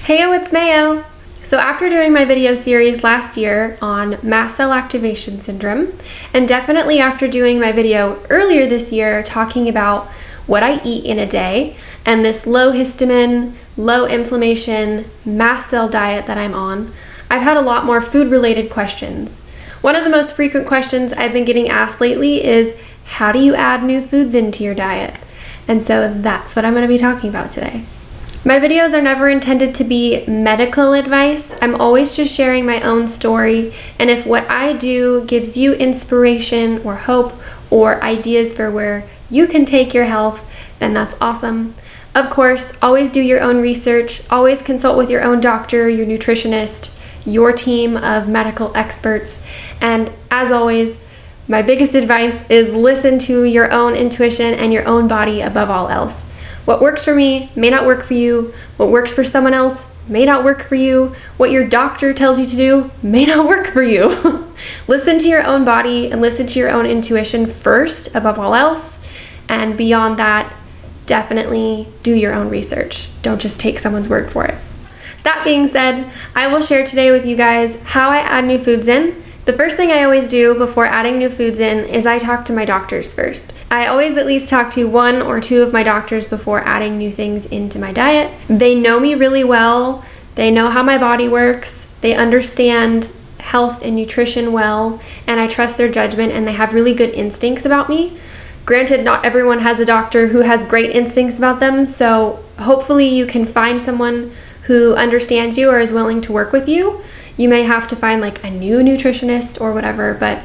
Heyo, it's Mayo. So after doing my video series last year on mast cell activation syndrome, and definitely after doing my video earlier this year talking about what I eat in a day and this low histamine, low inflammation mast cell diet that I'm on, I've had a lot more food-related questions. One of the most frequent questions I've been getting asked lately is, how do you add new foods into your diet? And so that's what I'm going to be talking about today. My videos are never intended to be medical advice. I'm always just sharing my own story, and if what I do gives you inspiration or hope or ideas for where you can take your health, then that's awesome. Of course, always do your own research, always consult with your own doctor, your nutritionist, your team of medical experts, and as always, my biggest advice is listen to your own intuition and your own body above all else. What works for me may not work for you. What works for someone else may not work for you. What your doctor tells you to do may not work for you. Listen to your own body and listen to your own intuition first above all else. And beyond that, definitely do your own research. Don't just take someone's word for it. That being said, I will share today with you guys how I add new foods in. The first thing I always do before adding new foods in is I talk to my doctors first. I always at least talk to one or two of my doctors before adding new things into my diet. They know me really well. They know how my body works. They understand health and nutrition well, and I trust their judgment, and they have really good instincts about me. Granted, not everyone has a doctor who has great instincts about them, so hopefully you can find someone who understands you or is willing to work with you. You may have to find like a new nutritionist or whatever, but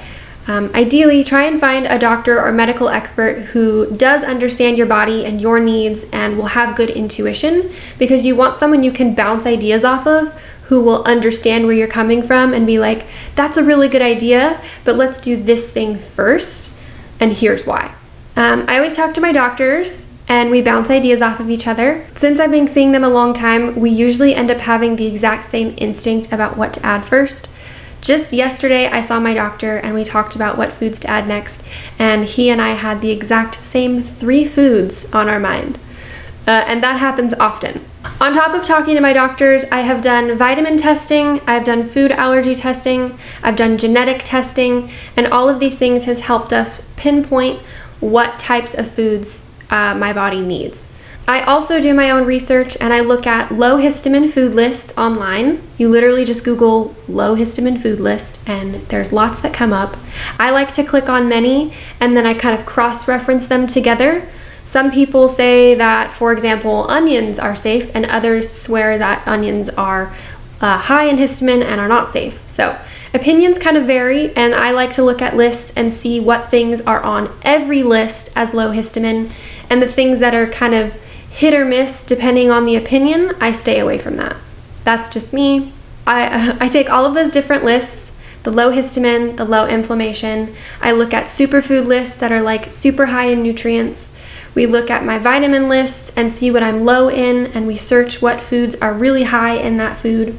ideally try and find a doctor or medical expert who does understand your body and your needs and will have good intuition, because you want someone you can bounce ideas off of who will understand where you're coming from and be like, that's a really good idea, but let's do this thing first, and here's why. I always talk to my doctors and we bounce ideas off of each other. Since I've been seeing them a long time, we usually end up having the exact same instinct about what to add first. Just yesterday, I saw my doctor and we talked about what foods to add next, and he and I had the exact same 3 foods on our mind. And that happens often. On top of talking to my doctors, I have done vitamin testing, I've done food allergy testing, I've done genetic testing, and all of these things has helped us pinpoint what types of foods my body needs. I also do my own research, and I look at low histamine food lists online. You literally just Google low histamine food list and there's lots that come up. I like to click on many and then I kind of cross-reference them together. Some people say that, for example, onions are safe, and others swear that onions are high in histamine and are not safe. So opinions kind of vary, and I like to look at lists and see what things are on every list as low histamine, and the things that are kind of hit or miss depending on the opinion, I stay away from that. That's just me. I take all of those different lists, the low histamine, the low inflammation. I look at superfood lists that are like super high in nutrients. We look at my vitamin list and see what I'm low in, and we search what foods are really high in that food.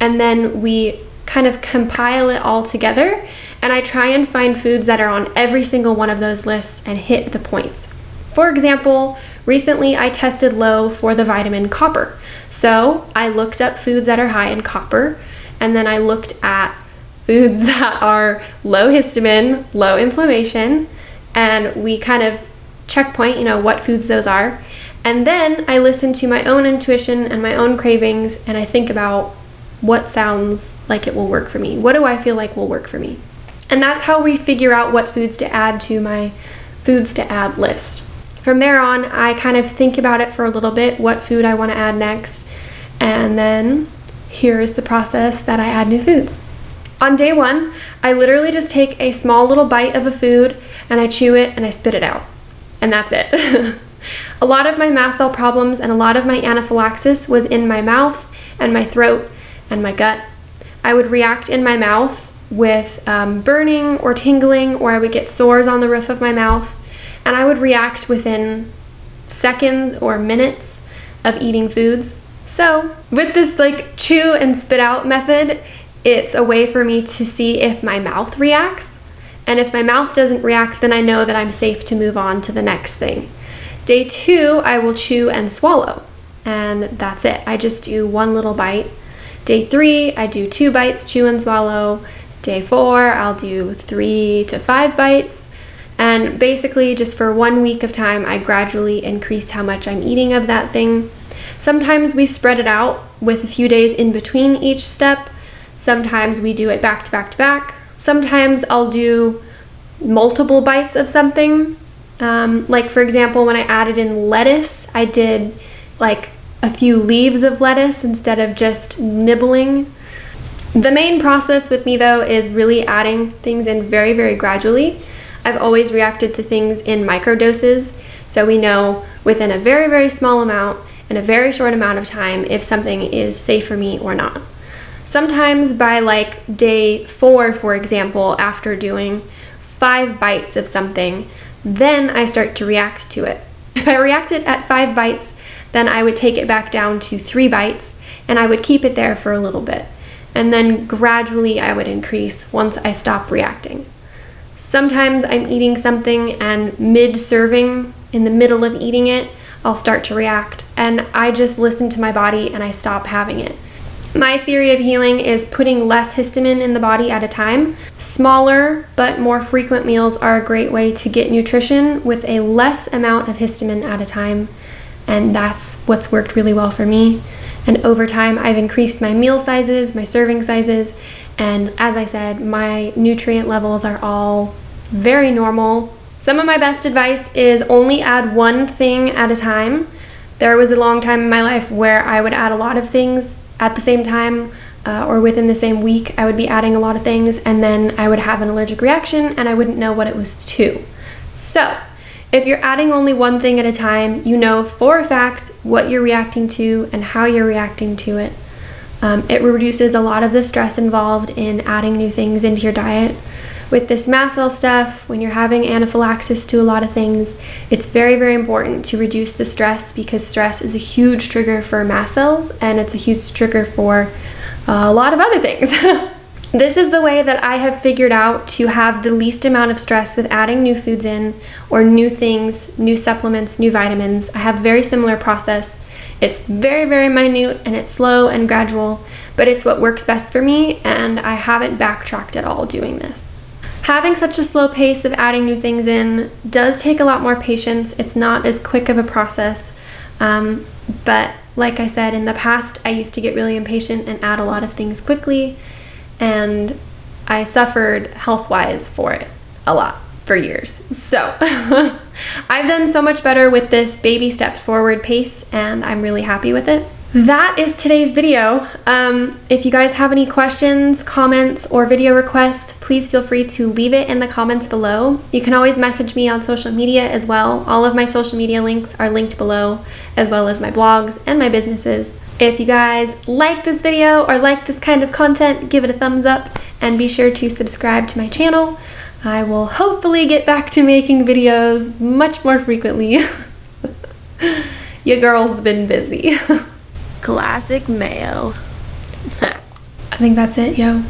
And then we kind of compile it all together, and I try and find foods that are on every single one of those lists and hit the points. For example, recently I tested low for the vitamin copper. So I looked up foods that are high in copper, and then I looked at foods that are low histamine, low inflammation, and we kind of checkpoint, what foods those are. And then I listen to my own intuition and my own cravings, and I think about what sounds like it will work for me. What do I feel like will work for me? And that's how we figure out what foods to add to my foods to add list. From there on, I kind of think about it for a little bit, what food I want to add next, and then here is the process that I add new foods. On day 1, I literally just take a small little bite of a food and I chew it and I spit it out. And that's it. A lot of my mast cell problems and a lot of my anaphylaxis was in my mouth and my throat and my gut. I would react in my mouth with burning or tingling, or I would get sores on the roof of my mouth, and I would react within seconds or minutes of eating foods. So with this chew and spit out method, it's a way for me to see if my mouth reacts. And if my mouth doesn't react, then I know that I'm safe to move on to the next thing. Day 2, I will chew and swallow. and that's it. I just do one little bite. Day 3, I do 2 bites, chew and swallow. Day 4, I'll do 3 to 5 bites. And basically just for 1 week of time, I gradually increase how much I'm eating of that thing. Sometimes we spread it out with a few days in between each step. Sometimes we do it back to back to back. Sometimes I'll do multiple bites of something. Like for example, when I added in lettuce, I did like a few leaves of lettuce instead of just nibbling. The main process with me though is really adding things in very, very gradually. I've always reacted to things in micro doses, so we know within a very, very small amount in a very short amount of time if something is safe for me or not. Sometimes by like day 4, for example, after doing 5 bites of something, then I start to react to it. If I reacted at 5 bites, then I would take it back down to 3 bites and I would keep it there for a little bit. And then gradually I would increase once I stop reacting. Sometimes I'm eating something and mid-serving, in the middle of eating it, I'll start to react and I just listen to my body and I stop having it. My theory of healing is putting less histamine in the body at a time. Smaller but more frequent meals are a great way to get nutrition with a less amount of histamine at a time, and that's what's worked really well for me. And over time, I've increased my meal sizes, my serving sizes, and as I said, my nutrient levels are all very normal. Some of my best advice is only add one thing at a time. There was a long time in my life where I would add a lot of things at the same time, or within the same week, I would be adding a lot of things, and then I would have an allergic reaction and I wouldn't know what it was to. So, if you're adding only one thing at a time, you know for a fact what you're reacting to and how you're reacting to it. It reduces a lot of the stress involved in adding new things into your diet. With this mast cell stuff, when you're having anaphylaxis to a lot of things, it's very, very important to reduce the stress because stress is a huge trigger for mast cells and it's a huge trigger for a lot of other things. This is the way that I have figured out to have the least amount of stress with adding new foods in or new things, new supplements, new vitamins. I have a very similar process. It's very, very minute and it's slow and gradual, but it's what works best for me and I haven't backtracked at all doing this. Having such a slow pace of adding new things in does take a lot more patience. It's not as quick of a process, but like I said, in the past, I used to get really impatient and add a lot of things quickly, and I suffered health-wise for it a lot for years. So I've done so much better with this baby steps forward pace, and I'm really happy with it. That is today's video. If you guys have any questions, comments, or video requests, please feel free to leave it in the comments below. You can always message me on social media as well. All of my social media links are linked below, as well as my blogs and my businesses. If you guys like this video or like this kind of content, give it a thumbs up and be sure to subscribe to my channel. I will hopefully get back to making videos much more frequently. Your girl's been busy. Classic Mayo. I think that's it, yo.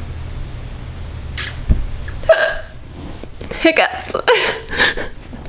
Hiccups.